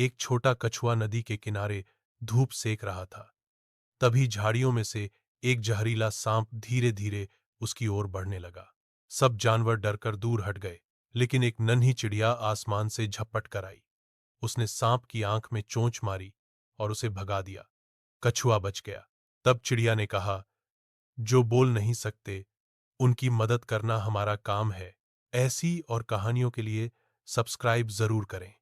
एक छोटा कछुआ नदी के किनारे धूप सेक रहा था। तभी झाड़ियों में से एक जहरीला सांप धीरे धीरे उसकी ओर बढ़ने लगा। सब जानवर डरकर दूर हट गए, लेकिन एक नन्ही चिड़िया आसमान से झपट कर आई। उसने सांप की आंख में चोंच मारी और उसे भगा दिया। कछुआ बच गया। तब चिड़िया ने कहा, जो बोल नहीं सकते उनकी मदद करना हमारा काम है। ऐसी और कहानियों के लिए सब्सक्राइब जरूर करें।